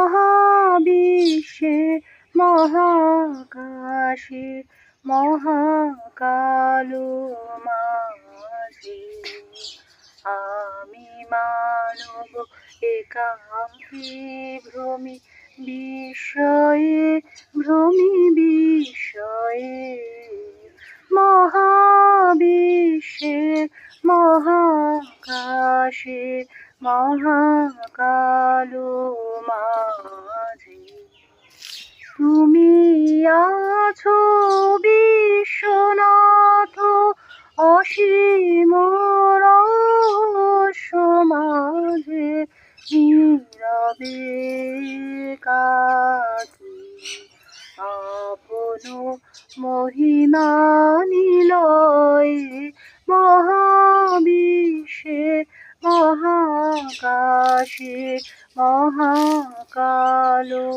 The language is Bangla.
মহাবিশ্বে মহাকাশে মহাকালো মাঝে আমি মানব একাকী ভ্রমি বিস্ময়ে মহাবিশ্বে মহাকাশে মহাকালো মাঝে তুমি আছো বিশ্বনাথ অসীম রহস্য মাঝে নীরবে কাকি আপন মহিমা নিলয়ে মহাবিশ্বে মহাকাশে মহাকালো